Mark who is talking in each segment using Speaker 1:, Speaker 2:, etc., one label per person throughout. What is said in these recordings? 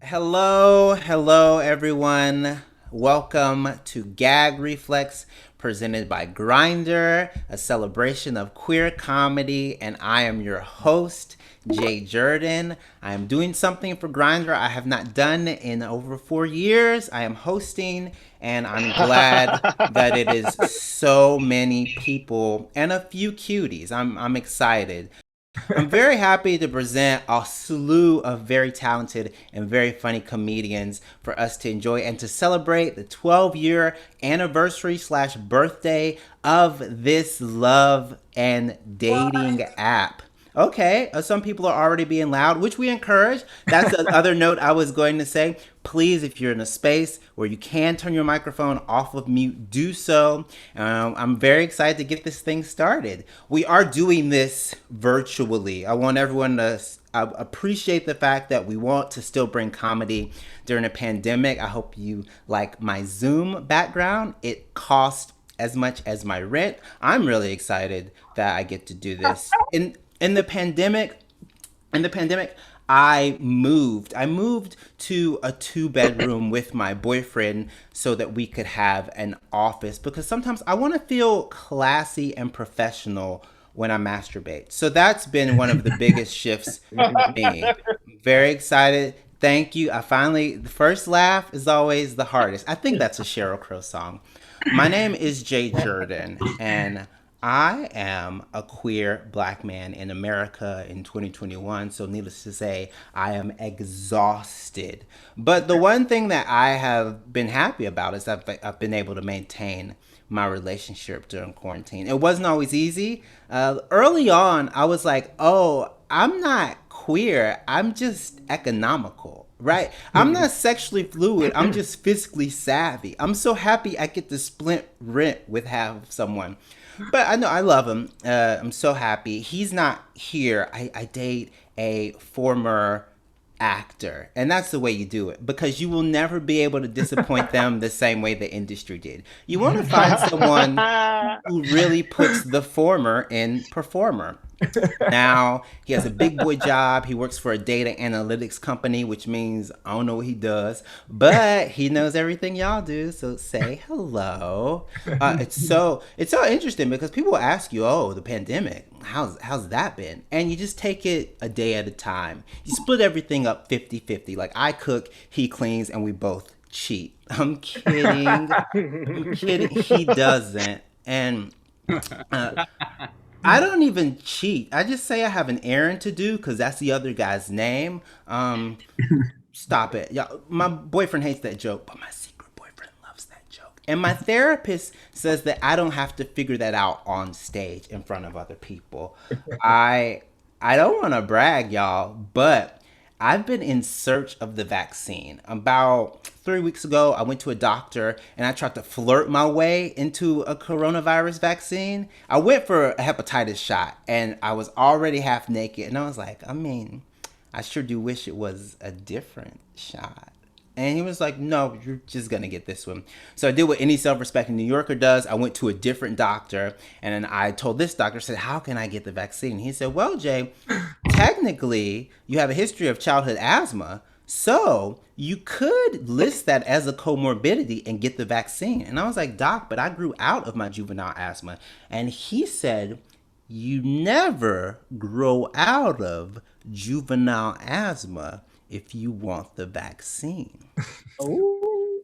Speaker 1: Hello, everyone. Welcome to Gag Reflex, presented by Grindr, a celebration of queer comedy, and I am your host, Jurden. I am doing something for Grindr I have not done in over 4 years. I am hosting, and I'm glad that it is so many people and a few cuties. I'm excited. I'm very happy to present a slew of very talented and very funny comedians for us to enjoy and to celebrate the 12-year anniversary slash birthday of this love and dating app. Okay, some people are already being loud, which we encourage. That's the other note I was going to say. Please, if you're in a space where you can turn your microphone off of mute, do so. I'm very excited to get this thing started. We are doing this virtually. I want everyone to appreciate the fact that we want to still bring comedy during a pandemic. I hope you like my Zoom background. It costs as much as my rent. I'm really excited that I get to do this. In the pandemic, in the pandemic, I moved to a two-bedroom with my boyfriend so that we could have an office because sometimes I want to feel classy and professional when I masturbate. So that's been one of the biggest shifts for me. Very excited. Thank you. The first laugh is always the hardest. I think that's a Sheryl Crow song. My name is Jurden, and I am a queer black man in America in 2021. So, needless to say, I am exhausted. But the one thing that I have been happy about is I've been able to maintain my relationship during quarantine. It wasn't always easy. Early on, I was like, oh, I'm not queer, I'm just economical. Right? I'm not sexually fluid. I'm just fiscally savvy. I'm so happy I get to split rent with half of someone. But I know I love him. I'm so happy. He's not here. I date a former actor. And that's the way you do it because you will never be able to disappoint them the same way the industry did. You want to find someone who really puts the former in performer. Now he has a big boy job. He works for a data analytics company, which means I don't know what he does, but he knows everything y'all do. So say hello. It's so interesting because people ask you, "Oh, the pandemic, how's that been?" And you just take it a day at a time. You split everything up 50-50. Like I cook, he cleans, and we both cheat. I'm kidding. I'm kidding. He doesn't. And uh, I don't even cheat. I just say I have an errand to do because that's the other guy's name. Stop it. Y'all, my boyfriend hates that joke, but my secret boyfriend loves that joke. And my therapist says that I don't have to figure that out on stage in front of other people. I I don't want to brag, y'all, but I've been in search of the vaccine. About 3 weeks ago, I went to a doctor and I tried to flirt my way into a coronavirus vaccine. I went for a hepatitis shot and I was already half naked. And I was like, I mean, I sure do wish it was a different shot. And he was like, no, you're just going to get this one. So I did what any self respecting New Yorker does. I went to a different doctor and then I told this doctor, I said, how can I get the vaccine? He said, well, Jay, technically, you have a history of childhood asthma. So you could list that as a comorbidity and get the vaccine. And I was like, Doc, but I grew out of my juvenile asthma. And he said, you never grow out of juvenile asthma if you want the vaccine.
Speaker 2: Oh.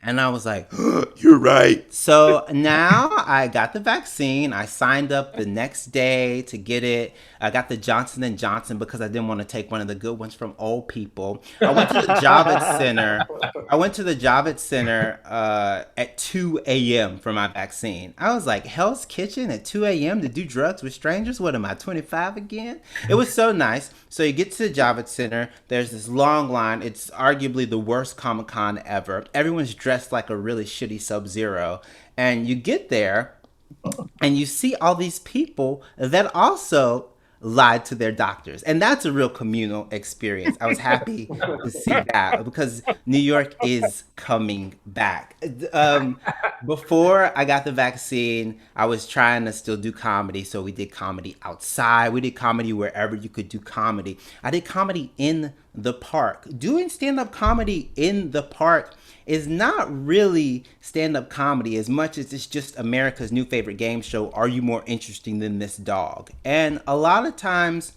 Speaker 1: And I was like, you're right. So now I got the vaccine. I signed up the next day to get it. I got the Johnson and Johnson because I didn't want to take one of the good ones from old people. I went to the Javits Center. I went to the Javits Center at 2 a.m. for my vaccine. I was like, Hell's Kitchen at 2 a.m. to do drugs with strangers? What am I, 25 again? It was so nice. So you get to the Javits Center. There's this long line. It's arguably the worst Comic Con ever. Everyone's dressed like a really shitty Sub-Zero. And you get there and you see all these people that also lied to their doctors. And that's a real communal experience. I was happy to see that because New York is coming back. Before I got the vaccine, I was trying to still do comedy. So we did comedy outside. We did comedy wherever you could do comedy. I did comedy in the park. Doing stand up comedy in the park is not really stand up comedy as much as it's just America's new favorite game show. Are you more interesting than this dog? And a lot of times,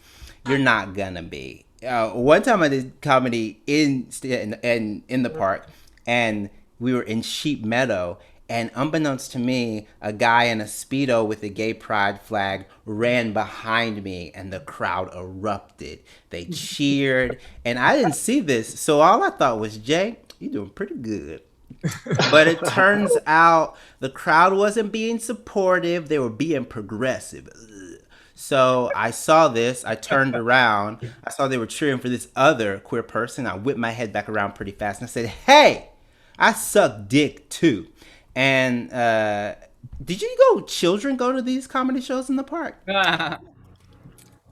Speaker 1: you're not gonna be. One time I did comedy in the park, and we were in Sheep Meadow, and unbeknownst to me, a guy in a Speedo with a gay pride flag ran behind me, and the crowd erupted. They cheered, and I didn't see this, so all I thought was, Jay, you're doing pretty good. But it turns out the crowd wasn't being supportive, they were being progressive. So I saw this, I turned around, I saw they were cheering for this other queer person. I whipped my head back around pretty fast and I said, hey, I suck dick too. And did children go to these comedy shows in the park?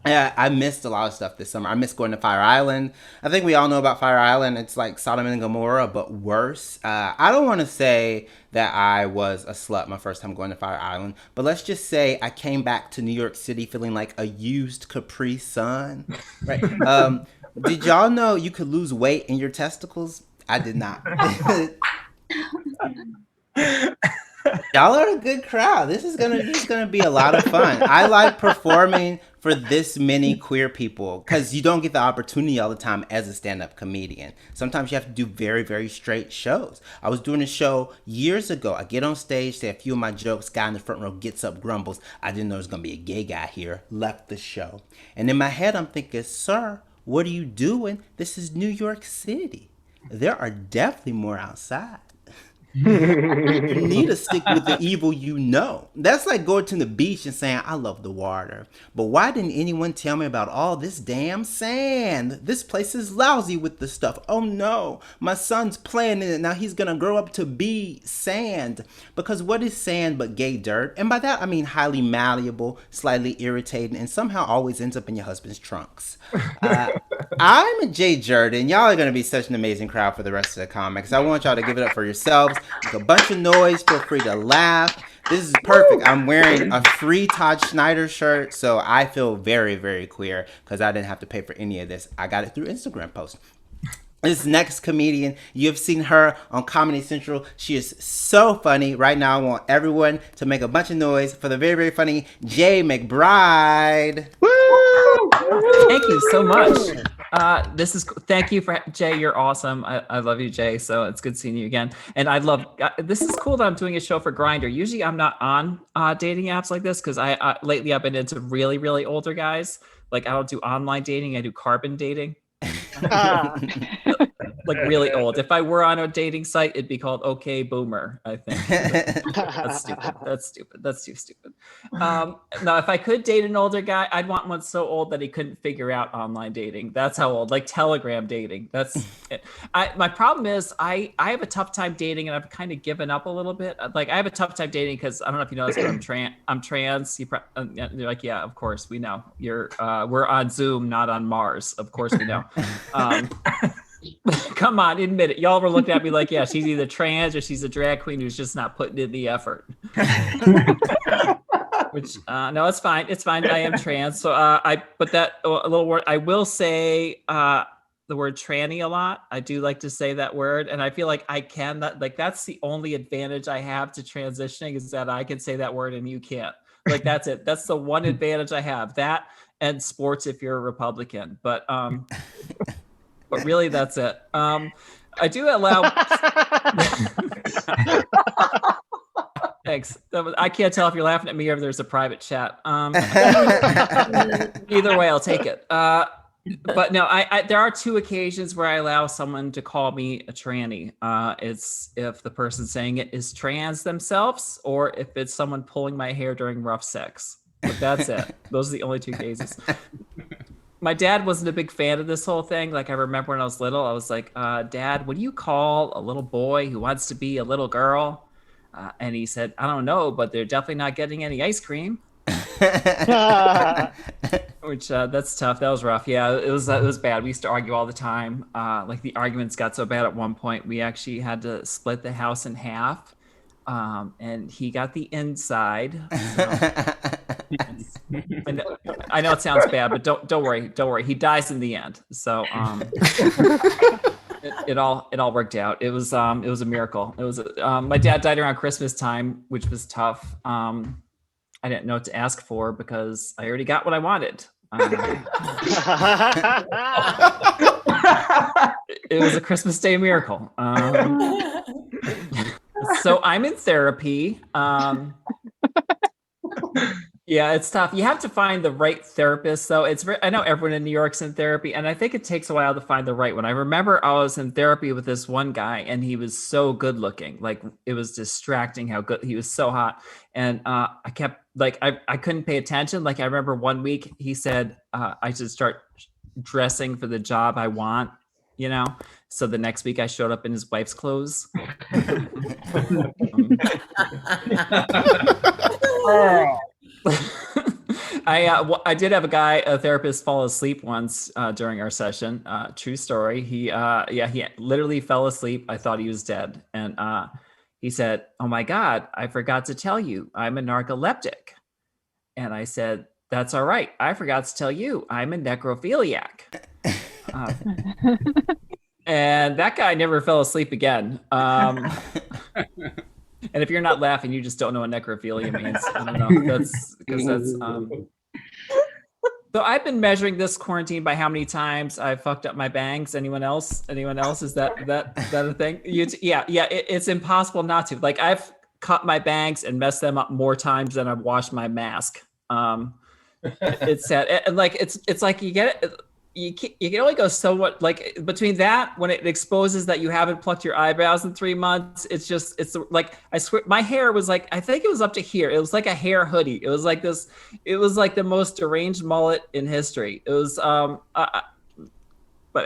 Speaker 1: Yeah, I missed a lot of stuff this summer. I missed going to Fire Island. I think we all know about Fire Island. It's like Sodom and Gomorrah, but worse. I don't want to say that I was a slut my first time going to Fire Island, but let's just say I came back to New York City feeling like a used Capri Sun. Right? Did y'all know you could lose weight in your testicles? I did not. Y'all are a good crowd. This is gonna be a lot of fun. I like performing for this many queer people because you don't get the opportunity all the time as a stand-up comedian. Sometimes you have to do very, very straight shows. I was doing a show years ago. I get on stage, say a few of my jokes, guy in the front row gets up, grumbles. I didn't know there was gonna be a gay guy here, left the show. And in my head I'm thinking, sir, what are you doing? This is New York City. There are definitely more outside. You need to stick with the evil you know. That's like going to the beach and saying, I love the water. But why didn't anyone tell me about all this damn sand? This place is lousy with the stuff. Oh no, my son's playing in it. Now he's going to grow up to be sand. Because what is sand but gay dirt? And by that, I mean highly malleable, slightly irritating, and somehow always ends up in your husband's trunks. I'm Jay Jurden. Y'all are going to be such an amazing crowd for the rest of the comics. I want y'all to give it up for yourselves. Make a bunch of noise. Feel free to laugh. This is perfect. I'm wearing a free Todd Schneider shirt, so I feel very, very queer because I didn't have to pay for any of this. I got it through Instagram post. This next comedian, you have seen her on Comedy Central. She is so funny. Right now, I want everyone to make a bunch of noise for the very, very funny Jaye McBride.
Speaker 2: Woo! Thank you so much. Thank you for Jay. You're awesome. I love you, Jay. So it's good seeing you again. And this is cool that I'm doing a show for Grindr. Usually I'm not on dating apps like this because lately I've been into really, really older guys. Like I don't do online dating. I do carbon dating. Like really old. If I were on a dating site, it'd be called OK Boomer, I think. That's stupid. That's too stupid. Now, if I could date an older guy, I'd want one so old that he couldn't figure out online dating. That's how old, like Telegram dating. That's it. My problem is I have a tough time dating, and I've kind of given up a little bit. Like I have a tough time dating because I don't know if you know this, but I'm trans. You're like, yeah, of course we know. We're on Zoom, not on Mars. Of course we know. Come on, admit it. Y'all were looking at me like, yeah, she's either trans or she's a drag queen who's just not putting in the effort. Which no, it's fine. It's fine. I am trans. So I put that a little word. I will say the word tranny a lot. I do like to say that word, and I feel like I can. That's the only advantage I have to transitioning is that I can say that word and you can't. Like that's it. That's the one advantage I have. That and sports if you're a Republican. But really, that's it. I do allow. Thanks. I can't tell if you're laughing at me or if there's a private chat. Either way, I'll take it. But no, there are two occasions where I allow someone to call me a tranny. It's if the person saying it is trans themselves, or if it's someone pulling my hair during rough sex. But that's it. Those are the only two cases. My dad wasn't a big fan of this whole thing. Like I remember when I was little, I was like, Dad, what do you call a little boy who wants to be a little girl? And he said, I don't know, but they're definitely not getting any ice cream. Which that's tough. That was rough. Yeah, it was bad. We used to argue all the time. Like the arguments got so bad at one point, we actually had to split the house in half. and he got the inside. So I know it sounds bad, but don't worry. He dies in the end. So it all worked out. It was a miracle. It was my dad died around Christmas time, which was tough. I didn't know what to ask for because I already got what I wanted. It was a Christmas Day miracle. So I'm in therapy. Yeah, it's tough. You have to find the right therapist. So I know everyone in New York's in therapy, and I think it takes a while to find the right one. I remember I was in therapy with this one guy, and he was so good looking. Like, it was distracting how good he was, so hot. And I kept I couldn't pay attention. Like, I remember one week he said I should start dressing for the job I want, So the next week I showed up in his wife's clothes. I did have a therapist fall asleep once during our session. True story. He literally fell asleep. I thought he was dead. And he said, "Oh my God, I forgot to tell you, I'm a narcoleptic." And I said, "That's all right. I forgot to tell you, I'm a necrophiliac." And that guy never fell asleep again. And if you're not laughing, you just don't know what necrophilia means. I don't know. That's because So I've been measuring this quarantine by how many times I fucked up my bangs. Anyone else? Is that a thing? It's impossible not to. Like, I've cut my bangs and messed them up more times than I've washed my mask. It's sad. And like, it's like you get it. You can only go so what, like, between that, when it exposes that you haven't plucked your eyebrows in 3 months, it's like, I swear, my hair was like, I think it was up to here. It was like a hair hoodie. It was like this, it was like the most deranged mullet in history. It was, but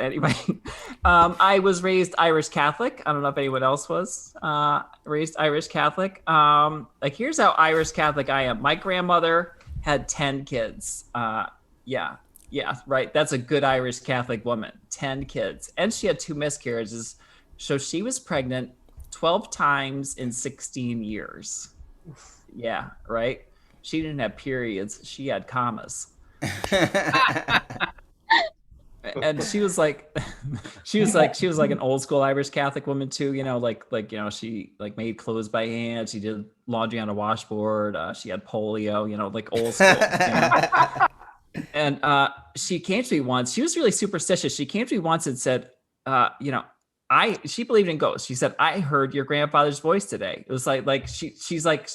Speaker 2: anyway, I was raised Irish Catholic. I don't know if anyone else was raised Irish Catholic. Like, here's how Irish Catholic I am. My grandmother had 10 kids. Yeah, right. That's a good Irish Catholic woman. 10 kids. And she had 2 miscarriages. So she was pregnant 12 times in 16 years. Yeah, right. She didn't have periods. She had commas. And she was like an old school Irish Catholic woman too, she like made clothes by hand. She did laundry on a washboard. She had polio, like old school. And she came to me once. She was really superstitious. She came to me once and said, she believed in ghosts. She said, "I heard your grandfather's voice today." It was like she's like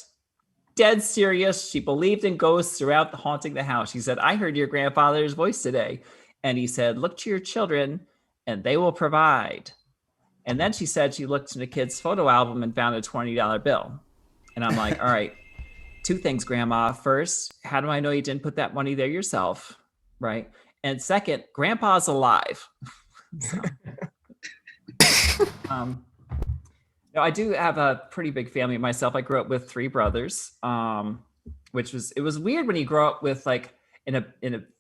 Speaker 2: dead serious. She believed in ghosts throughout haunting the house. She said, "I heard your grandfather's voice today." And he said, "Look to your children and they will provide." And then she said she looked in the kid's photo album and found a $20 bill. And I'm like, all right. 2 things, Grandma. First, how do I know you didn't put that money there yourself? Right. And second, Grandpa's alive. I do have a pretty big family myself. I grew up with 3 brothers, it was weird when you grow up with like in a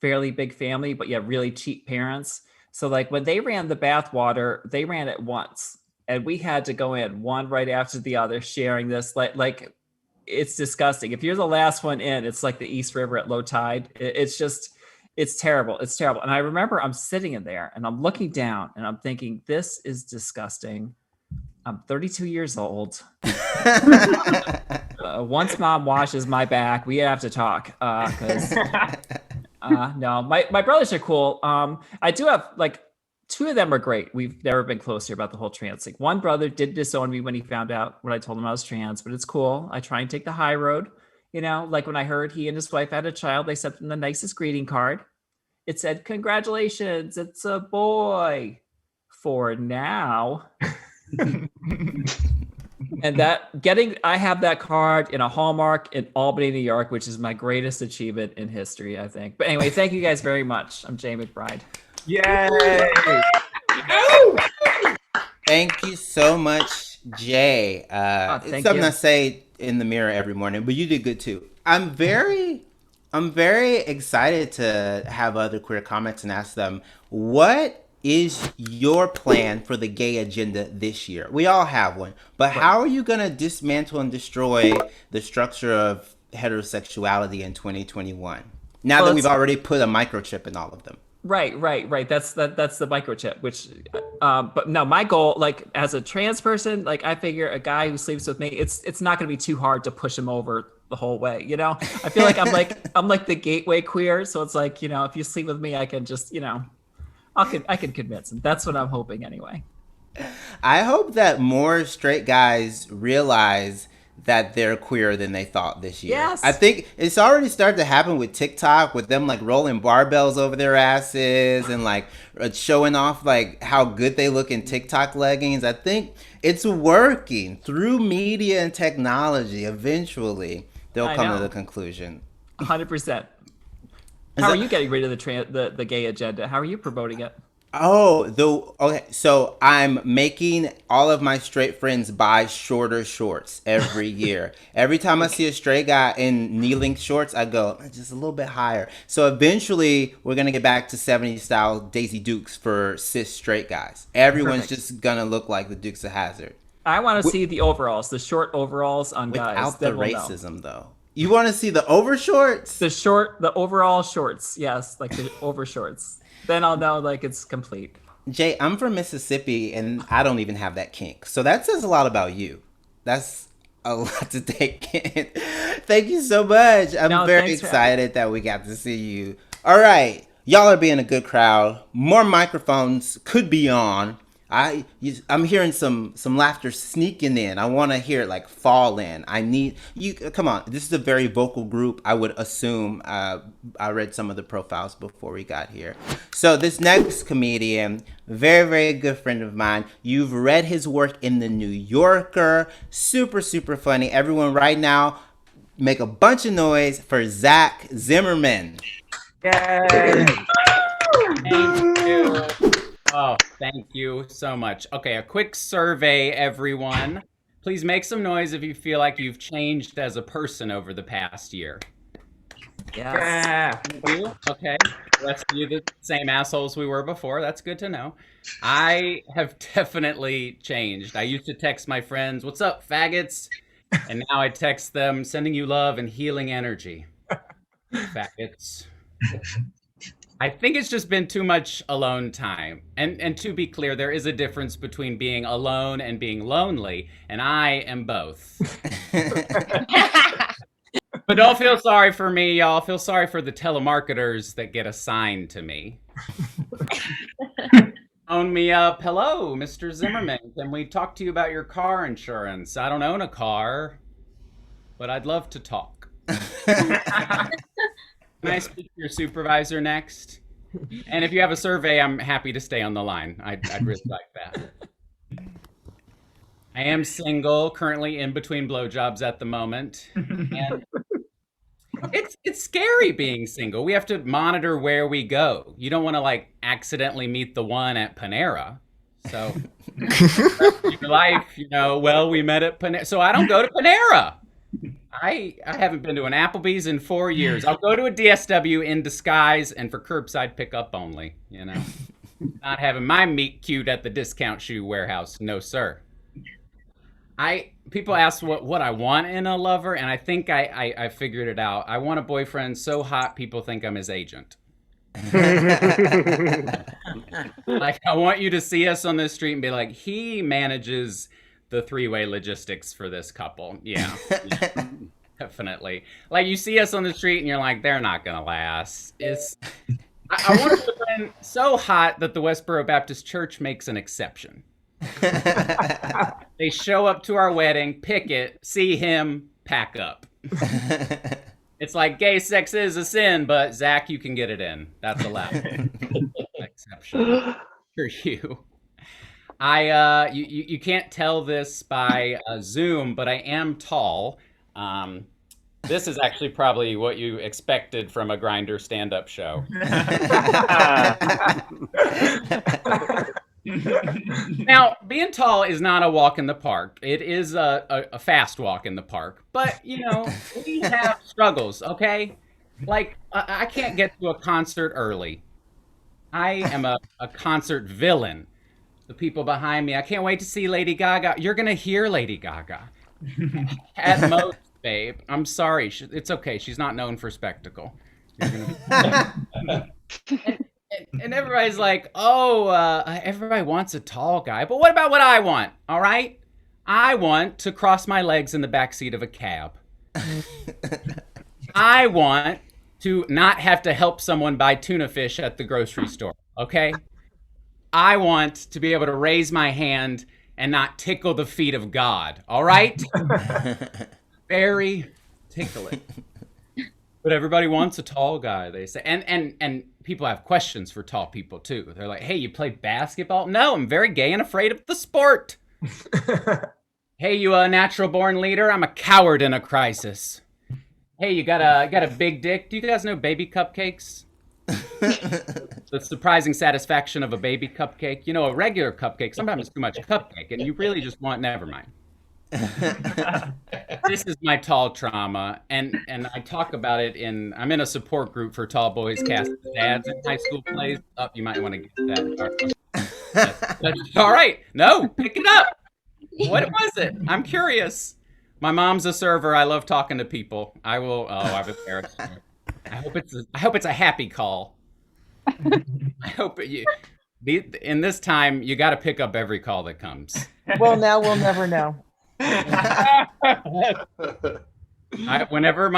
Speaker 2: fairly big family, but yeah, really cheap parents. So like when they ran the bathwater, they ran it once and we had to go in one right after the other, sharing this like it's disgusting. If you're the last one in, it's like the East River at low tide. It's terrible. It's terrible. And I remember I'm sitting in there and I'm looking down and I'm thinking, this is disgusting. I'm 32 years old. Once Mom washes my back, we have to talk. No, my brothers are cool. I do have like 2 of them are great. We've never been closer about the whole trans thing. One brother did disown me when he found out when I told him I was trans, but it's cool. I try and take the high road. Like when I heard he and his wife had a child, they sent him the nicest greeting card. It said, "Congratulations, it's a boy for now." And I have that card in a Hallmark in Albany, New York, which is my greatest achievement in history, I think. But anyway, thank you guys very much. I'm Jaye McBride.
Speaker 3: Yay!
Speaker 1: Thank you so much, Jay. It's something I say in the mirror every morning, but you did good too. I'm very excited to have other queer comics and ask them, what is your plan for the gay agenda this year? We all have one, but how are you going to dismantle and destroy the structure of heterosexuality in 2021? Now that we've already put a microchip in all of them.
Speaker 2: Right. That's the microchip, which, but no, my goal, like as a trans person, like I figure a guy who sleeps with me, it's not going to be too hard to push him over the whole way. You know, I feel like I'm like the gateway queer. So it's like, you know, if you sleep with me, I can just, you know, I can convince him. That's what I'm hoping anyway.
Speaker 1: I hope that more straight guys realize that they're queerer than they thought this year.
Speaker 2: Yes.
Speaker 1: I think it's already started to happen with TikTok, with them like rolling barbells over their asses and like showing off like how good they look in TikTok leggings. I think it's working through media and technology. Eventually, they'll come to the conclusion.
Speaker 2: 100%. How are you getting rid of the gay agenda? How are you promoting it?
Speaker 1: Okay. So I'm making all of my straight friends buy shorter shorts every year. Every time I see a straight guy in knee-length shorts, I go just a little bit higher. So eventually, we're gonna get back to 70s style Daisy Dukes for cis straight guys. Everyone's just gonna look like the Dukes of Hazzard.
Speaker 2: I want to see the overalls, the short overalls on guys.
Speaker 1: Without the racism, though. You want to see the over shorts?
Speaker 2: The overall shorts. Yes, like the over shorts. Then I'll know like it's complete.
Speaker 1: Jay, I'm from Mississippi and I don't even have that kink. So that says a lot about you. That's a lot to take in. Thank you so much. I'm very excited that we got to see you. All right. Y'all are being a good crowd. More microphones could be on. I'm hearing some laughter sneaking in. I want to hear it like fall in. I need you. Come on. This is a very vocal group. I would assume. I read some of the profiles before we got here. So this next comedian, very, very good friend of mine. You've read his work in the New Yorker. Super, super funny. Everyone right now, make a bunch of noise for Zach Zimmerman.
Speaker 3: Yay! Thank you. Oh, thank you so much. Okay, a quick survey, everyone. Please make some noise if you feel like you've changed as a person over the past year.
Speaker 2: Yes.
Speaker 3: Yeah. Okay. The rest of you the same assholes we were before. That's good to know. I have definitely changed. I used to text my friends, "What's up, faggots?" And now I text them, "Sending you love and healing energy." Faggots. I think it's just been too much alone time. And to be clear, there is a difference between being alone and being lonely, and I am both. But don't feel sorry for me, y'all. Feel sorry for the telemarketers that get assigned to me. Phone me up. "Hello, Mr. Zimmerman. Can we talk to you about your car insurance? I don't own a car, but I'd love to talk." Can I speak to your supervisor next? And if you have a survey, I'm happy to stay on the line. I'd really like that. I am single, currently in between blowjobs at the moment. And it's scary being single. We have to monitor where we go. You don't want to like accidentally meet the one at Panera. So your life, you know, well, we met at Panera. So I don't go to Panera. I haven't been to an Applebee's in 4 years. I'll go to a DSW in disguise and for curbside pickup only, you know. Not having my meat queued at the discount shoe warehouse. No, sir. People ask what I want in a lover, and I think I figured it out. I want a boyfriend so hot people think I'm his agent. Like, I want you to see us on the street and be like, he manages the three-way logistics for this couple. Yeah, definitely. Like, you see us on the street and you're like, they're not gonna last. I want a boyfriend so hot that the Westboro Baptist Church makes an exception. They show up to our wedding, pick it, see him, pack up. It's like gay sex is a sin, but Zach, you can get it in. That's allowed. Exception for you. You can't tell this by Zoom, but I am tall. This is actually probably what you expected from a Grindr stand-up show. Now, being tall is not a walk in the park. It is a fast walk in the park. But, you know, we have struggles, okay? Like, I can't get to a concert early. I am a concert villain. The people behind me, I can't wait to see Lady Gaga. You're going to hear Lady Gaga. At most, babe. I'm sorry. It's okay. She's not known for spectacle. You're gonna be... and everybody's like, oh, everybody wants a tall guy. But what about what I want? All right? I want to cross my legs in the backseat of a cab. I want to not have to help someone buy tuna fish at the grocery store. Okay? I want to be able to raise my hand and not tickle the feet of God. All right? Very tickling. But everybody wants a tall guy, they say. And people have questions for tall people too. They're like, hey, you play basketball? No, I'm very gay and afraid of the sport. Hey, you a natural born leader? I'm a coward in a crisis. Hey, you got a big dick? Do you guys know baby cupcakes? The surprising satisfaction of a baby cupcake. You know, a regular cupcake, sometimes it's too much cupcake, and you really just want, never mind. This is my tall trauma, and I talk about it I'm in a support group for tall boys cast as dads in high school plays. Oh, you might want to get that. All right. No, pick it up. What was it? I'm curious. My mom's a server. I love talking to people. I will. Oh, I've embarrassed her. I hope it's a happy call. I hope in this time you got to pick up every call that comes.
Speaker 4: Well, now we'll never know.
Speaker 3: Whenever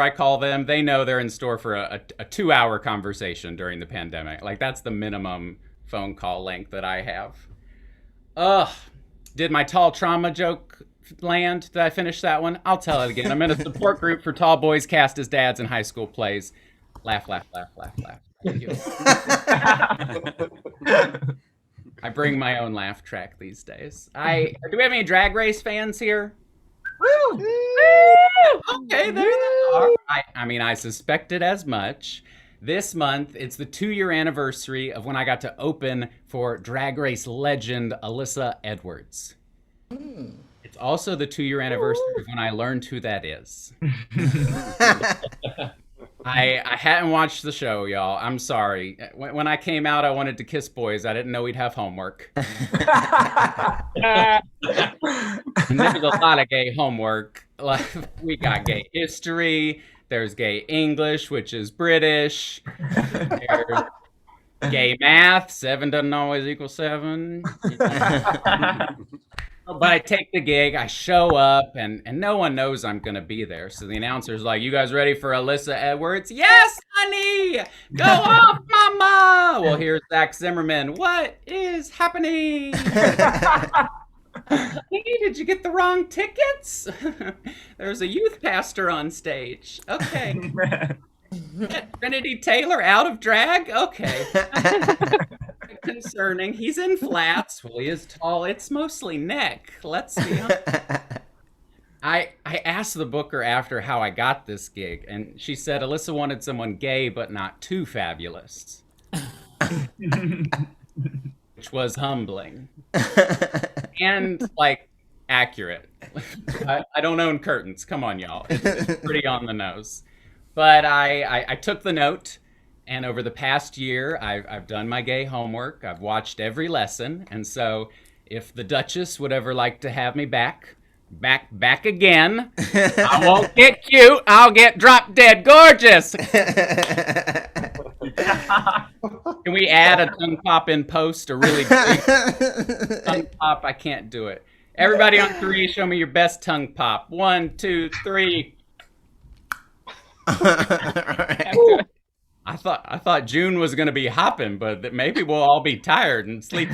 Speaker 3: I call them, they know they're in store for a 2-hour conversation during the pandemic. Like, that's the minimum phone call length that I have. Ugh. Did my tall trauma joke land? Did I finish that one? I'll tell it again. I'm in a support group for tall boys cast as dads in high school plays. Laugh, laugh, laugh, laugh, laugh. Thank you. I bring my own laugh track these days. Do we have any Drag Race fans here? Woo! Okay, there they are. I suspected as much. This month, it's the 2-year anniversary of when I got to open for Drag Race legend Alyssa Edwards. It's also the 2-year anniversary of when I learned who that is. I hadn't watched the show, y'all. I'm sorry. When I came out, I wanted to kiss boys. I didn't know we'd have homework. And there's a lot of gay homework. Like, we got gay history. There's gay English, which is British. There's gay math. 7 doesn't always equal 7. But I take the gig, I show up, and no one knows I'm going to be there. So the announcer's like, you guys ready for Alyssa Edwards? Yes, honey! Go off, mama! Well, here's Zach Zimmerman. What is happening? Hey, did you get the wrong tickets? There's a youth pastor on stage. Okay. Trinity Taylor out of drag? Okay. Concerning. He's in flats. Well, he is tall. It's mostly neck. Let's see. I asked the booker after how I got this gig, and she said Alyssa wanted someone gay but not too fabulous. Which was humbling. And, like, accurate. I don't own curtains. Come on, y'all. It's pretty on the nose. But I took the note, and over the past year, I've done my gay homework. I've watched every lesson. And so if the Duchess would ever like to have me back again, I won't get cute. I'll get drop dead gorgeous. Can we add a tongue pop in post? A really big tongue pop? I can't do it. Everybody on 3, show me your best tongue pop. 1, 2, 3. I thought June was going to be hopping, but that maybe we'll all be tired and sleep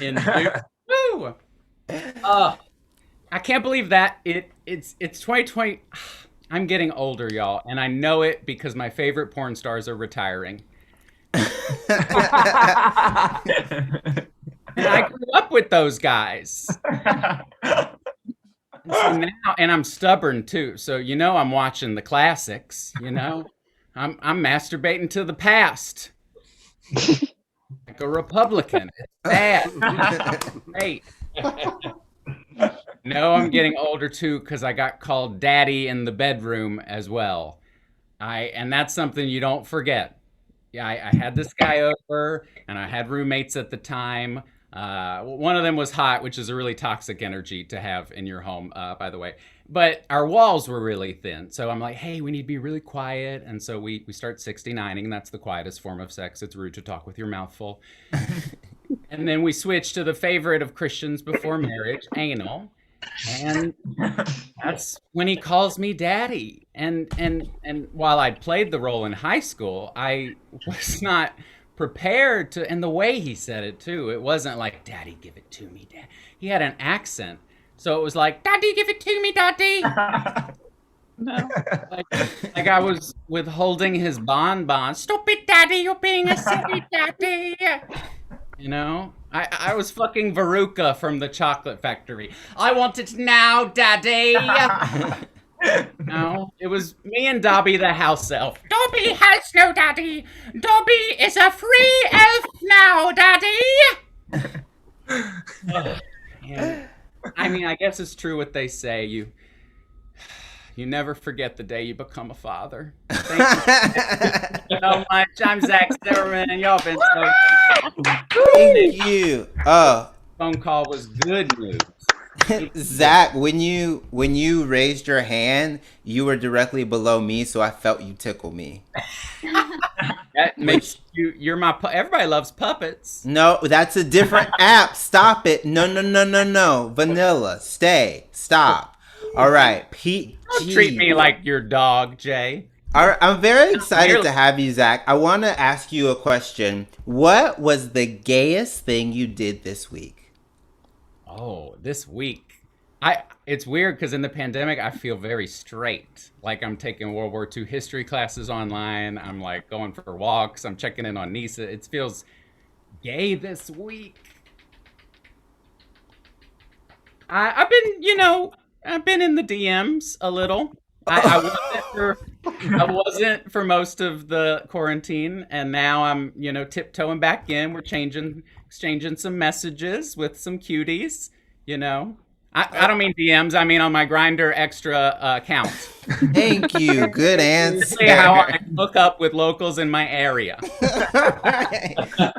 Speaker 3: in June. Woo! I can't believe that it's 2020. I'm getting older, y'all, and I know it because my favorite porn stars are retiring. And I grew up with those guys. So now, and I'm stubborn too. So I'm watching the classics. I'm masturbating to the past, like a Republican. It's bad. Great. No, I'm getting older too because I got called daddy in the bedroom as well. And that's something you don't forget yeah, I had this guy over, and I had roommates at the time. One of them was hot, which is a really toxic energy to have in your home, by the way. But our walls were really thin. So I'm like, hey, we need to be really quiet. And so we start 69ing, and that's the quietest form of sex. It's rude to talk with your mouth full. And then we switch to the favorite of Christians before marriage, anal. And that's when he calls me daddy. And while I'd played the role in high school, I was not prepared to, and the way he said it too, it wasn't like, daddy, give it to me, dad. He had an accent. So it was like, daddy, give it to me, daddy. No. Like I was withholding his bonbon. Stop it, daddy, you're being a silly daddy. You know? I was fucking Veruca from the Chocolate Factory. I want it now, daddy. No, it was me and Dobby the house elf. Dobby has no daddy. Dobby is a free elf now, daddy. Yeah. I mean, I guess it's true what they say. You never forget the day you become a father. Thank you so much. I'm Zach Zimmerman, and y'all been so.
Speaker 1: Thank you.
Speaker 3: Phone call was good news.
Speaker 1: Zach, when you raised your hand, you were directly below me, so I felt you tickle me.
Speaker 3: That makes you're my. Everybody loves puppets.
Speaker 1: No, that's a different app. Stop it. No. Vanilla. Stop. All right, Pete.
Speaker 3: Don't treat me like your dog, Jay.
Speaker 1: All right, I'm very excited to have you, Zach. I want to ask you a question. What was the gayest thing you did this week?
Speaker 3: Oh, this week. It's weird because in the pandemic, I feel very straight. Like I'm taking World War II history classes online. I'm like going for walks. I'm checking in on Nisa. It feels gay this week. I've been in the DMs a little. I wasn't for most of the quarantine, and now I'm, tiptoeing back in. We're exchanging some messages with some cuties, I don't mean DMs, I mean on my Grindr extra account.
Speaker 1: Thank you. Good answer.
Speaker 3: See how I hook up with locals in my area.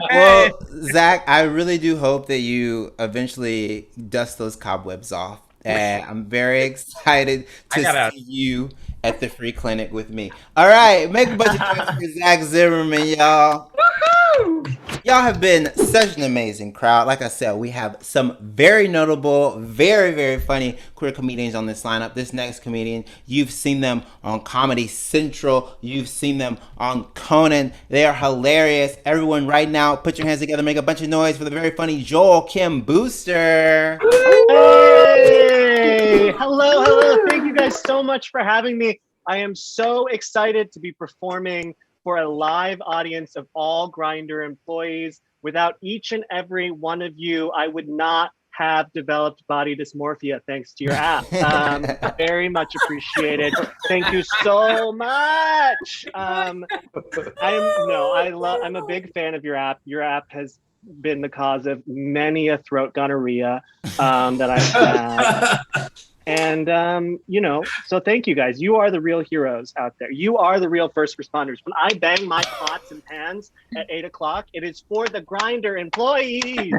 Speaker 1: Well, Zach, I really do hope that you eventually dust those cobwebs off. And I'm very excited to see you at the free clinic with me. All right, make a bunch of noise for Zach Zimmerman, y'all. Woohoo! Y'all have been such an amazing crowd. Like I said, we have some very notable, very, very funny queer comedians on this lineup. This next comedian, you've seen them on Comedy Central. You've seen them on Conan. They are hilarious. Everyone right now, put your hands together, make a bunch of noise for the very funny Joel Kim Booster.
Speaker 5: Hey! Hello. Thank you guys so much for having me. I am so excited to be performing for a live audience of all Grindr employees. Without each and every one of you, I would not have developed body dysmorphia thanks to your app. Very much appreciated. Thank you so much. I'm a big fan of your app. Your app has been the cause of many a throat gonorrhea that I've had. And, so thank you guys. You are the real heroes out there. You are the real first responders. When I bang my pots and pans at 8 o'clock, it is for the Grindr employees.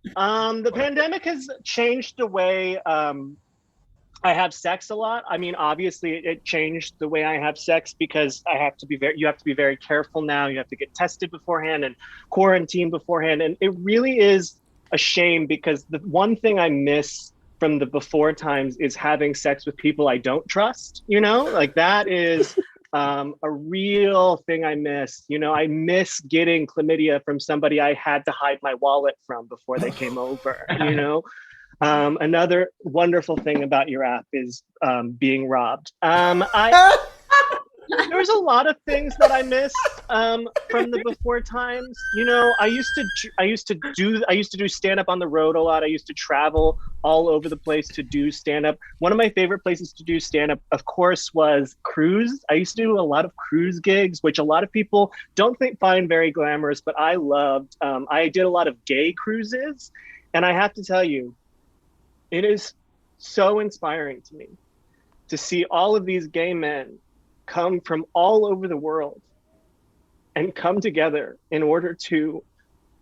Speaker 5: The pandemic has changed the way I have sex a lot. I mean, obviously it changed the way I have sex because you have to be very careful now. You have to get tested beforehand and quarantine beforehand. And it really is a shame because the one thing I miss from the before times is having sex with people I don't trust, like that is a real thing I miss. I miss getting chlamydia from somebody I had to hide my wallet from before they came over, Another wonderful thing about your app is being robbed. There's a lot of things that I miss from the before times. I used to do stand up on the road a lot. I used to travel all over the place to do stand up. One of my favorite places to do stand up, of course, was cruise. I used to do a lot of cruise gigs, which a lot of people don't find very glamorous, but I loved. I did a lot of gay cruises, and I have to tell you, it is so inspiring to me to see all of these gay men come from all over the world and come together in order to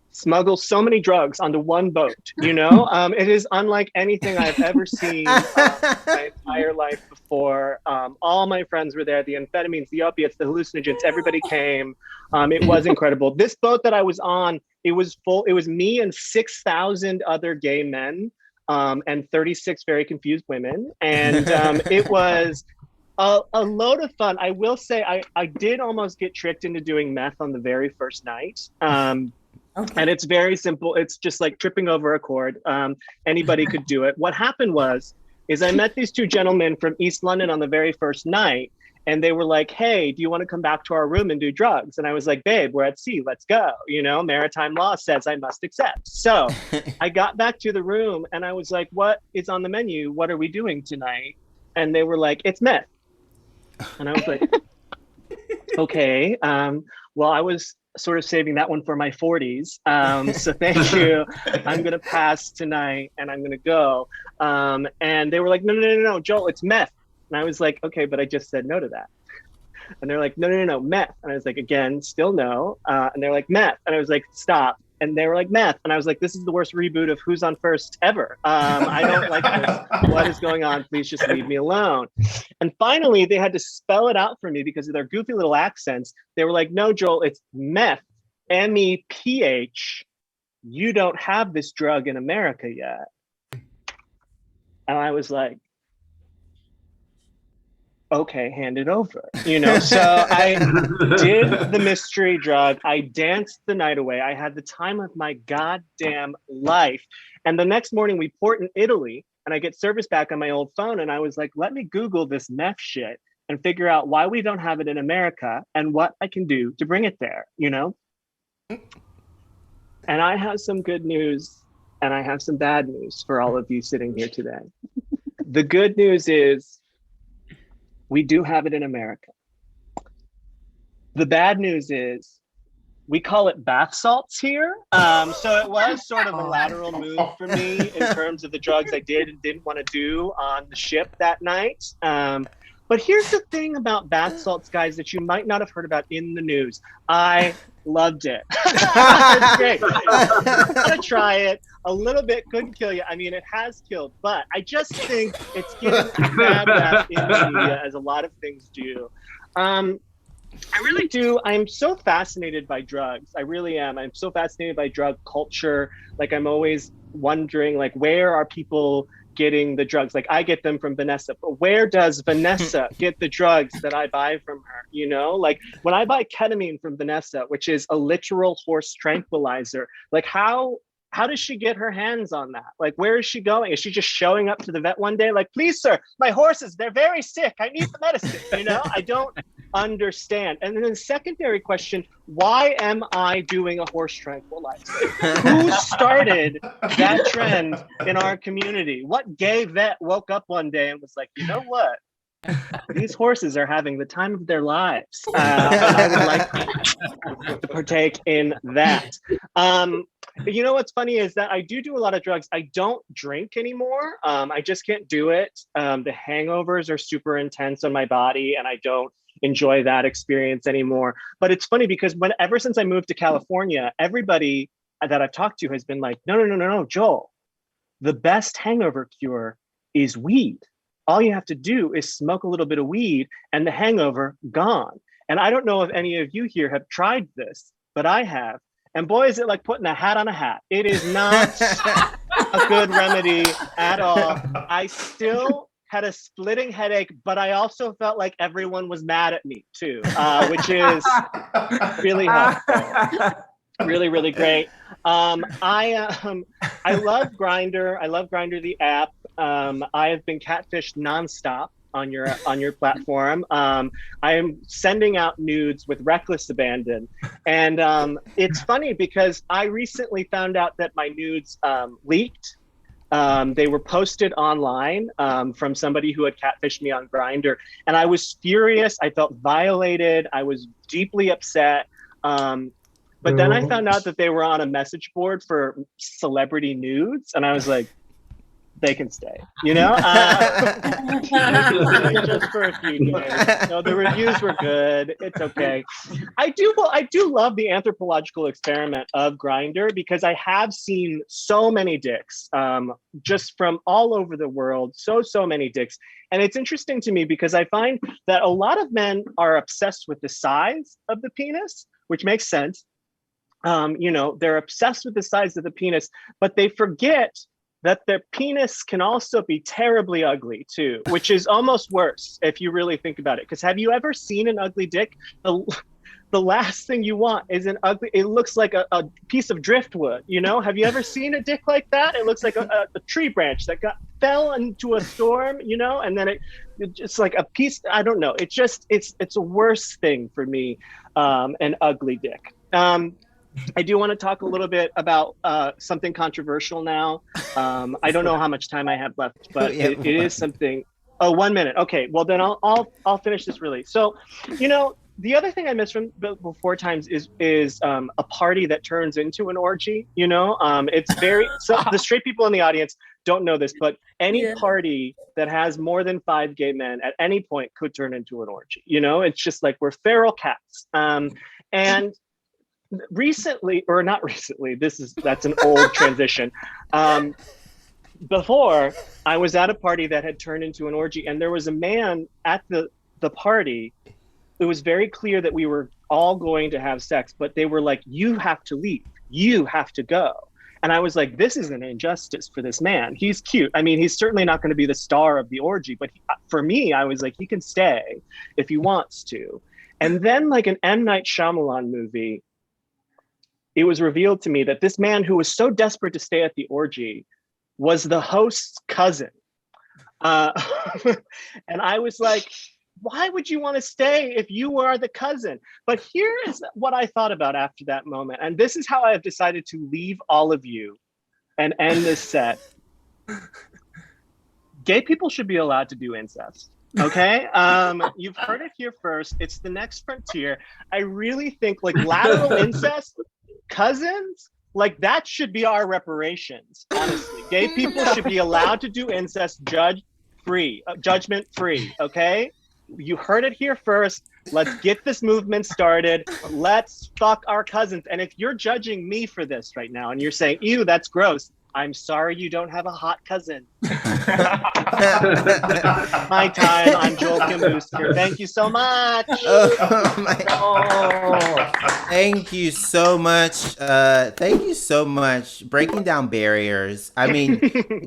Speaker 5: smuggle so many drugs onto one boat. It is unlike anything I've ever seen my entire life before. All my friends were there, the amphetamines, the opiates, the hallucinogens, everybody came. It was incredible. This boat that I was on, it was full. It was me and 6,000 other gay men and 36 very confused women. And it was a load of fun. I will say I did almost get tricked into doing meth on the very first night. Okay. And it's very simple. It's just like tripping over a cord. Anybody could do it. What happened is I met these two gentlemen from East London on the very first night, and they were like, hey, do you want to come back to our room and do drugs? And I was like, babe, we're at sea. Let's go. Maritime law says I must accept. So I got back to the room and I was like, what is on the menu? What are we doing tonight? And they were like, it's meth. And I was like, okay. Well, I was sort of saving that one for my 40s. So thank you. I'm going to pass tonight and I'm going to go. And they were like, no, Joel, it's meth. And I was like, okay, but I just said no to that. And they're like, no, meth. And I was like, again, still no. And they're like, meth. And I was like, stop. And they were like, meth. And I was like, this is the worst reboot of Who's on First ever. I don't like this. What is going on? Please just leave me alone. And finally, they had to spell it out for me because of their goofy little accents. They were like, no, Joel, it's meth, MEPH. You don't have this drug in America yet. And I was like, okay, hand it over. So I did the mystery drug. I danced the night away. I had the time of my goddamn life. And the next morning we port in Italy and I get service back on my old phone. And I was like, let me Google this meth shit and figure out why we don't have it in America and what I can do to bring it there, And I have some good news and I have some bad news for all of you sitting here today. The good news is we do have it in America. The bad news is we call it bath salts here. So it was sort of a lateral move for me in terms of the drugs I did and didn't want to do on the ship that night. But here's the thing about bath salts, guys, that you might not have heard about in the news. I loved it. It's great. I'm gonna try it. A little bit couldn't kill you. I mean, it has killed, but I just think it's getting bad rap in the media, as a lot of things do. I really do. I'm so fascinated by drugs. I really am. I'm so fascinated by drug culture. Like, I'm always wondering, like, where are people getting the drugs? Like, I get them from Vanessa, but where does Vanessa get the drugs that I buy from her? Like, when I buy ketamine from Vanessa, which is a literal horse tranquilizer, like how does she get her hands on that? Like, where is she going? Is she just showing up to the vet one day like, please, sir, my horses, they're very sick. I need the medicine. I don't understand. And then the secondary question, why am I doing a horse tranquilizer? Who started that trend in our community? What gay vet woke up one day and was like, you know what? These horses are having the time of their lives. I would like to partake in that. What's funny is that I do a lot of drugs. I don't drink anymore. I just can't do it. The hangovers are super intense on my body and I don't enjoy that experience anymore. But it's funny because ever since I moved to California, everybody that I've talked to has been like, no, Joel, the best hangover cure is weed. All you have to do is smoke a little bit of weed and the hangover gone. And I don't know if any of you here have tried this, but I have. And boy, is it like putting a hat on a hat. It is not a good remedy at all. I still had a splitting headache, but I also felt like everyone was mad at me too, which is really helpful. Really, really great. I love Grindr. I love Grindr, the app. I have been catfished nonstop on your platform. I am sending out nudes with reckless abandon. And it's funny because I recently found out that my nudes leaked. They were posted online from somebody who had catfished me on Grindr. And I was furious. I felt violated. I was deeply upset. But then I found out that they were on a message board for celebrity nudes. And I was like, they can stay, you know? Just for a few days. No, the reviews were good. It's okay. I do love the anthropological experiment of Grindr because I have seen so many dicks, just from all over the world, so many dicks. And it's interesting to me because I find that a lot of men are obsessed with the size of the penis, which makes sense. You know, they're obsessed with the size of the penis, but they forget that their penis can also be terribly ugly too, which is almost worse if you really think about it. Because have you ever seen an ugly dick? The last thing you want is an ugly, it looks like a piece of driftwood, you know? Have you ever seen a dick like that? It looks like a tree branch that fell into a storm, you know? And then it's like a piece, I don't know. It's just, it's a worse thing for me, an ugly dick. I do want to talk a little bit about something controversial now. I don't know how much time I have left, but it is something. Oh, 1 minute. Okay, well then I'll finish this really. So, you know, the other thing I missed from before times is a party that turns into an orgy. You know, it's very so the straight people in the audience don't know this, but any party that has more than 5 gay men at any point could turn into an orgy. You know, it's just like we're feral cats. And recently, or not recently, that's an old transition. Before, I was at a party that had turned into an orgy, and there was a man at the party. It was very clear that we were all going to have sex, but they were like, you have to leave, you have to go. And I was like, this is an injustice for this man. He's cute. I mean, he's certainly not going to be the star of the orgy, but for me, I was like, he can stay if he wants to. And then, like an M. Night Shyamalan movie, it was revealed to me that this man who was so desperate to stay at the orgy was the host's cousin. And I was like, why would you want to stay if you are the cousin? But here is what I thought about after that moment. And this is how I have decided to leave all of you and end this set. Gay people should be allowed to do incest. Okay, you've heard it here first. It's the next frontier. I really think like lateral incest, cousins, like that should be our reparations. Honestly, gay people should be allowed to do incest, judgment free. Okay, you heard it here first. Let's get this movement started. Let's fuck our cousins. And if you're judging me for this right now and you're saying, ew, that's gross, I'm sorry you don't have a hot cousin. My time. I'm Joel Kim Booster. Thank you so much.
Speaker 1: Thank you so much. Thank you so much. Breaking down barriers. I mean,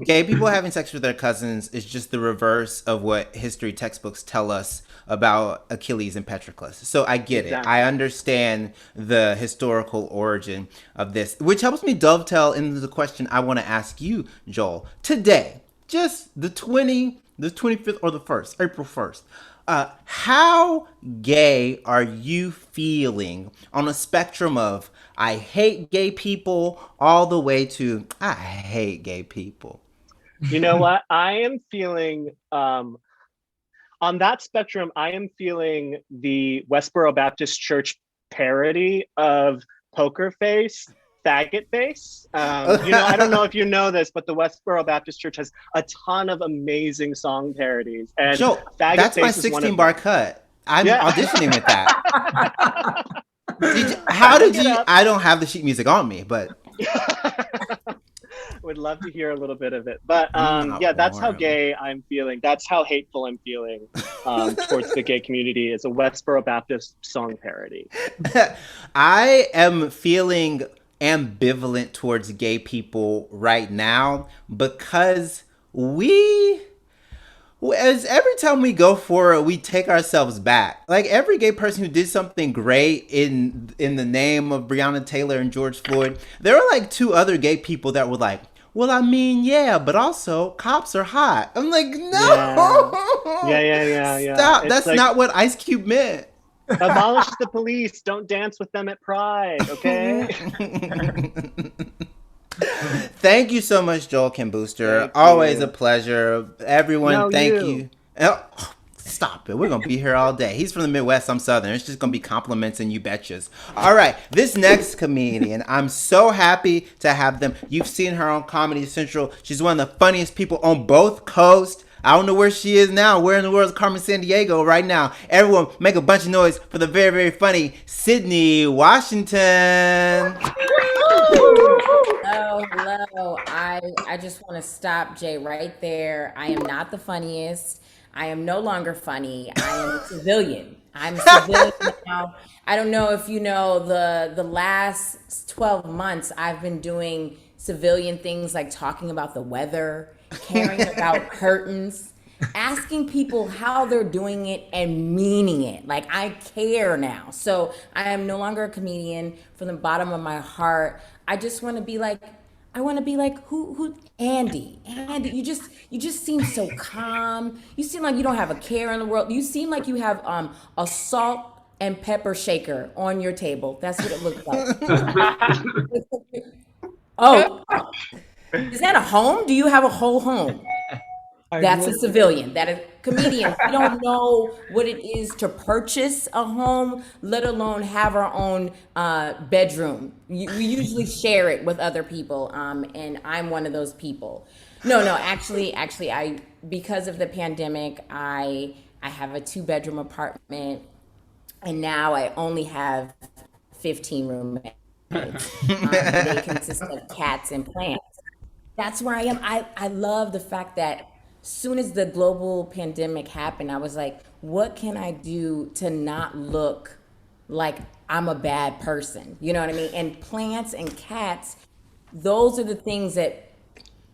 Speaker 1: gay people having sex with their cousins is just the reverse of what history textbooks tell us about Achilles and Patroclus. So I get it. I understand the historical origin of this, which helps me dovetail into the question I want to ask you, Joel. Today, just the 25th or the 1st, April 1st. How gay are you feeling on a spectrum of I hate gay people all the way to I hate gay people?
Speaker 5: You know what? I am feeling, on that spectrum, I am feeling the Westboro Baptist Church parody of Poker Face, Faggot Face. You know, I don't know if you know this, but the Westboro Baptist Church has a ton of amazing song parodies. And
Speaker 1: Joe,
Speaker 5: Faggot
Speaker 1: that's
Speaker 5: Face
Speaker 1: my
Speaker 5: is
Speaker 1: 16 bar cut. I'm auditioning with that. I don't have the sheet music on me, but
Speaker 5: would love to hear a little bit of it. But yeah, that's how gay I'm feeling. That's how hateful I'm feeling towards the gay community. It's a Westboro Baptist song parody.
Speaker 1: I am feeling ambivalent towards gay people right now because as every time we go for it, we take ourselves back. Like every gay person who did something great in the name of Breonna Taylor and George Floyd, there were like 2 other gay people that were like, well, I mean, yeah, but also cops are hot. I'm like, no.
Speaker 5: Yeah.
Speaker 1: Stop. That's like, not what Ice Cube meant.
Speaker 5: Abolish the police. Don't dance with them at Pride, okay?
Speaker 1: Thank you so much, Joel Kim Booster. Always a pleasure. Everyone, thank you. Oh, Stop it. We're going to be here all day. He's from the Midwest. I'm Southern. It's just going to be compliments and you betches. All right. This next comedian, I'm so happy to have them. You've seen her on Comedy Central. She's one of the funniest people on both coasts. I don't know where she is now. Where in the world is Carmen Sandiego right now? Everyone make a bunch of noise for the very, very funny Sydnee Washington.
Speaker 6: Hello. I just want to stop Jay right there. I am not the funniest. I am no longer funny. I am a civilian. I'm a civilian now. I don't know if you know the last 12 months I've been doing civilian things like talking about the weather, caring about curtains, asking people how they're doing it and meaning it. Like, I care now. So I am no longer a comedian. From the bottom of my heart, I just want to be like, who Andy, you just seem so calm. You seem like you don't have a care in the world. You seem like you have a salt and pepper shaker on your table. That's what it looks like. Oh, is that a home? Do you have a whole home? That's a civilian. That is comedians. We don't know what it is to purchase a home, let alone have our own bedroom. We usually share it with other people, and I'm one of those people. No, actually, I because of the pandemic, I have a 2-bedroom apartment, and now I only have 15 roommates. They consist of cats and plants. That's where I am. I love the fact that soon as the global pandemic happened, I was like, what can I do to not look like I'm a bad person? You know what I mean? And plants and cats, those are the things that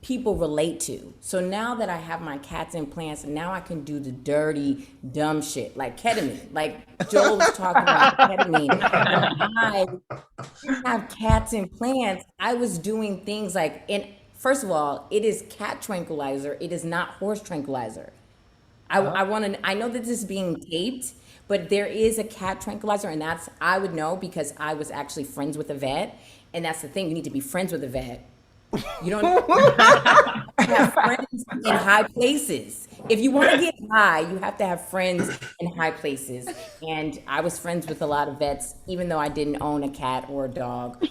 Speaker 6: people relate to. So now that I have my cats and plants, now I can do the dirty, dumb shit like ketamine. Like Joel was talking about ketamine. When I have cats and plants, I was doing things like, and first of all, it is cat tranquilizer. It is not horse tranquilizer. I know that this is being taped, but there is a cat tranquilizer, and that's, I would know because I was actually friends with a vet. And that's the thing, you need to be friends with a vet. You don't have friends in high places. If you want to get high, you have to have friends in high places. And I was friends with a lot of vets, even though I didn't own a cat or a dog.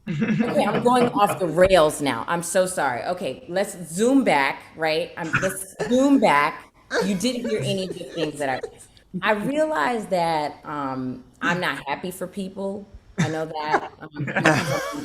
Speaker 6: Okay, I'm going off the rails now. I'm so sorry. Okay, let's zoom back, right? Let's zoom back. You didn't hear any of the things that I realized that I'm not happy for people. I know that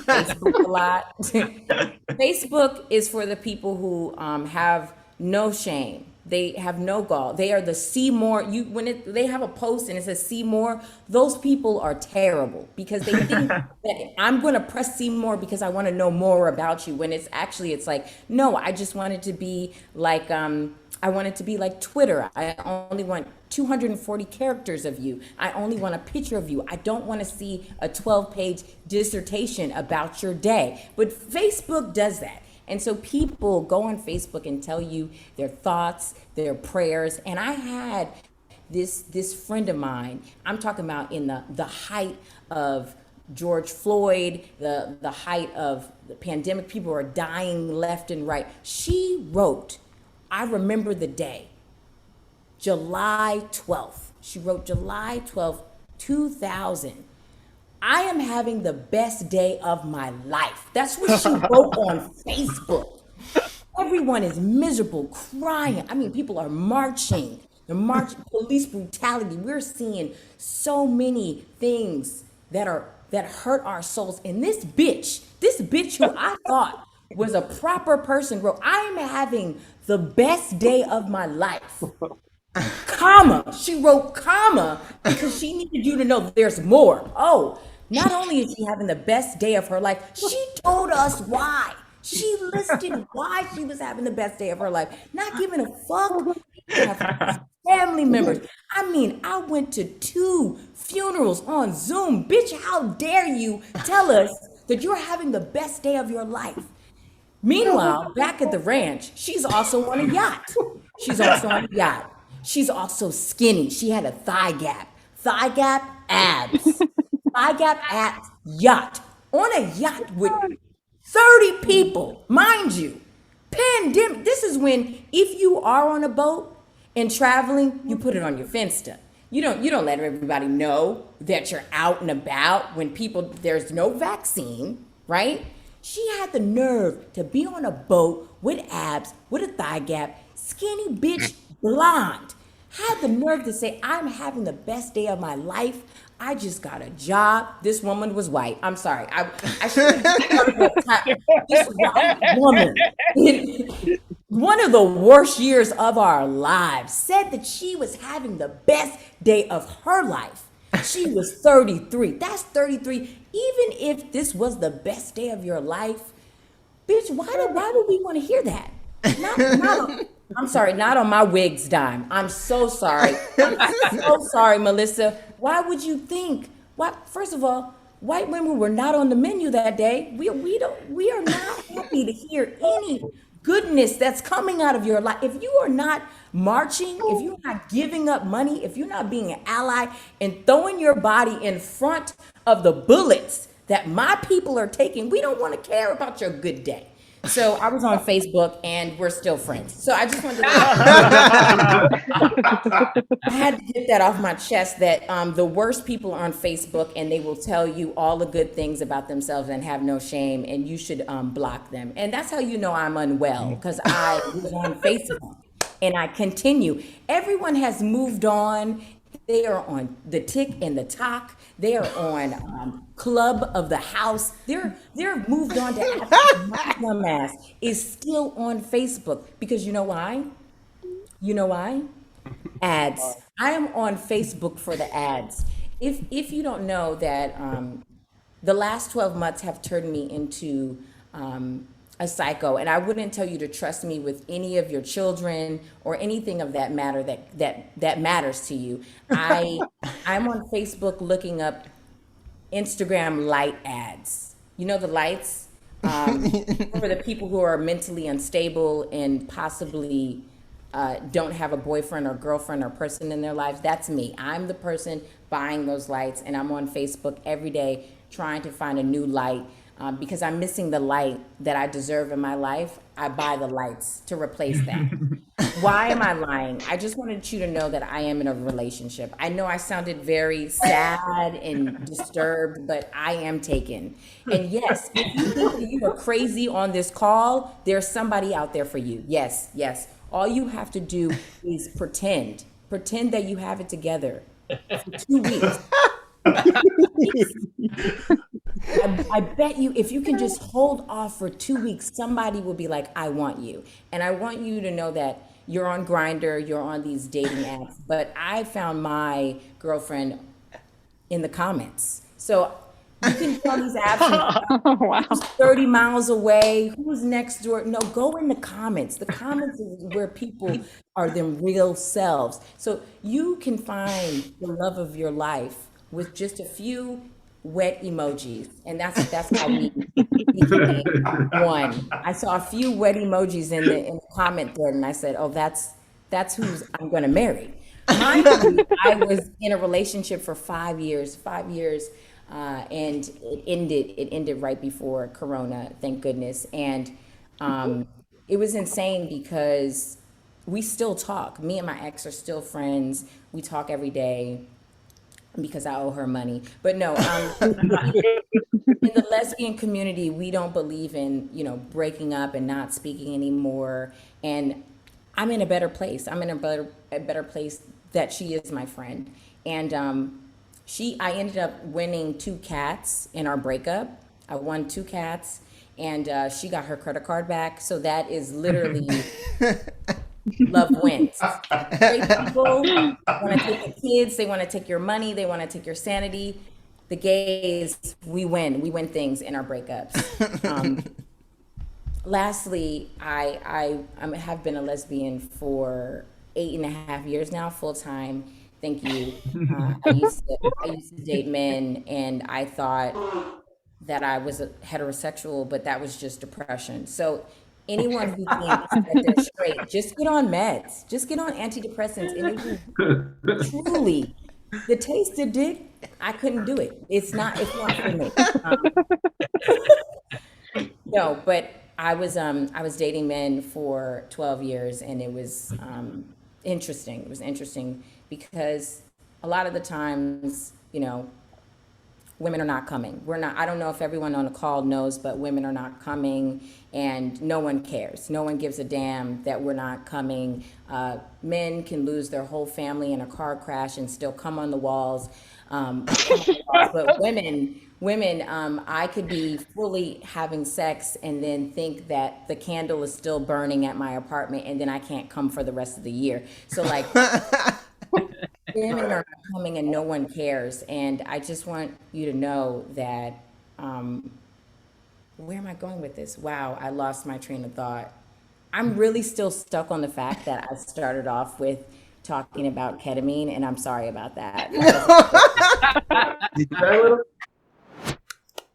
Speaker 6: Facebook a lot. Facebook is for the people who have no shame. They have no gall. They are the see more. They have a post and it says see more, those people are terrible because they think that I'm going to press see more because I want to know more about you. When it's like, no, I just want it to be like, I want it to be like Twitter. I only want 240 characters of you. I only want a picture of you. I don't want to see a 12-page dissertation about your day. But Facebook does that. And so people go on Facebook and tell you their thoughts, their prayers. And I had this friend of mine, I'm talking about in the height of George Floyd, the height of the pandemic, people are dying left and right. She wrote, I remember the day, July 12th. She wrote July 12th, 2000. I am having the best day of my life. That's what she wrote on Facebook. Everyone is miserable, crying. I mean, people are marching. They're marching, police brutality. We're seeing so many things that hurt our souls. And this bitch who I thought was a proper person wrote, I am having the best day of my life. Comma. She wrote comma because she needed you to know there's more. Oh, not only is she having the best day of her life, she told us why. She listed why she was having the best day of her life. Not giving a fuck. Family members. I mean, I went to 2 funerals on Zoom. Bitch, how dare you tell us that you're having the best day of your life? Meanwhile, back at the ranch, she's also on a yacht. She's also skinny. She had a thigh gap abs. Thigh gap abs, yacht. On a yacht with 30 people, mind you. Pandemic. This is when if you are on a boat And traveling, you put it on your Finsta. You don't let everybody know that you're out and about when there's no vaccine, right? She had the nerve to be on a boat with abs, with a thigh gap, skinny bitch, blonde. Had the nerve to say, I'm having the best day of my life. I just got a job. This woman was white. I'm sorry. I should have this white woman in one of the worst years of our lives said that she was having the best day of her life. She was 33. That's 33. Even if this was the best day of your life, bitch, why would we want to hear that? I'm sorry, not on my wig's dime. I'm so sorry. I'm so sorry, Melissa. Why would you think? Why? First of all, white women were not on the menu that day. We are not happy to hear any goodness that's coming out of your life. If you are not marching, if you're not giving up money, if you're not being an ally and throwing your body in front of the bullets that my people are taking, we don't want to care about your good day. So I was on Facebook and we're still friends. So I just wanted to I had to get that off my chest that the worst people are on Facebook and they will tell you all the good things about themselves and have no shame, and you should block them. And that's how you know I'm unwell, because I was on Facebook and I continue. Everyone has moved on. They are on the Tick and the Talk. They are on Club of the House. They're moved on to Africa. My dumbass is still on Facebook because you know why? You know why? Ads. I am on Facebook for the ads. If you don't know that the last 12 months have turned me into a psycho, and I wouldn't tell you to trust me with any of your children or anything of that matter that matters to you. I'm on Facebook looking up Instagram light ads. You know the lights for the people who are mentally unstable and possibly don't have a boyfriend or girlfriend or person in their lives. That's me. I'm the person buying those lights, and I'm on Facebook every day trying to find a new light. Because I'm missing the light that I deserve in my life, I buy the lights to replace that. Why am I lying? I just wanted you to know that I am in a relationship. I know I sounded very sad and disturbed, but I am taken. And yes, if you think that you are crazy on this call, there's somebody out there for you. Yes, yes. All you have to do is pretend that you have it together for 2 weeks. I bet you if you can just hold off for 2 weeks, somebody will be like, I want you. And I want you to know that you're on Grindr, you're on these dating apps, but I found my girlfriend in the comments. So you can go on these apps
Speaker 7: Wow.
Speaker 6: who's 30 miles away, who's next door. No, go in the comments. The comments is where people are their real selves. So you can find the love of your life with just a few wet emojis, and that's how we became one. I saw a few wet emojis in the comment thread, and I said, "Oh, that's who I'm going to marry." Mind you, I was in a relationship for 5 years, and it ended right before Corona, thank goodness. And it was insane because we still talk. Me and my ex are still friends. We talk every day, because I owe her money. But no, in the lesbian community, we don't believe in, breaking up and not speaking anymore. And I'm in a better place. I'm in a better place that she is my friend. And I ended up winning 2 cats in our breakup. I won 2 cats, and she got her credit card back. So that is literally love wins. Straight people want to take the kids, they want to take your money, they want to take your sanity. The gays, we win things in our breakups. Lastly, I have been a lesbian for 8.5 years now, full time. Thank you. I used to date men, and I thought that I was heterosexual, but that was just depression. So anyone who thinks that they're straight, just get on meds. Just get on antidepressants. And truly, the taste of dick, I couldn't do it. It's not for me. No, but I was dating men for 12 years, and it was interesting. It was interesting because a lot of the times, women are not coming. I don't know if everyone on the call knows, but women are not coming and no one cares. No one gives a damn that we're not coming. Men can lose their whole family in a car crash and still come on the walls. But women, I could be fully having sex and then think that the candle is still burning at my apartment and then I can't come for the rest of the year. So like, women are coming and no one cares. And I just want you to know that, where am I going with this? Wow, I lost my train of thought. I'm really still stuck on the fact that I started off with talking about ketamine, and I'm sorry about that.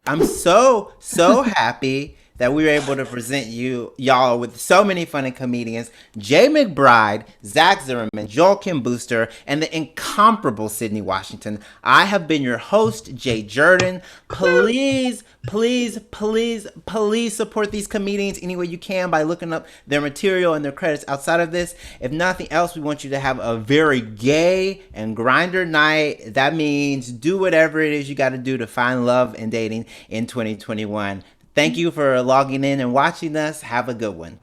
Speaker 1: I'm so happy that we were able to present y'all with so many funny comedians: Jaye McBride, Zach Zimmerman, Joel Kim Booster, and the incomparable Sydnee Washington. I have been your host, Jurden. Please support these comedians any way you can by looking up their material and their credits outside of this. If nothing else, we want you to have a very gay and Grindr night. That means do whatever it is you got to do to find love and dating in 2021. Thank you for logging in and watching us. Have a good one.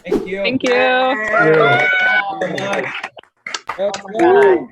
Speaker 2: Thank you.
Speaker 7: Thank you.
Speaker 2: Bye.
Speaker 6: Oh my God.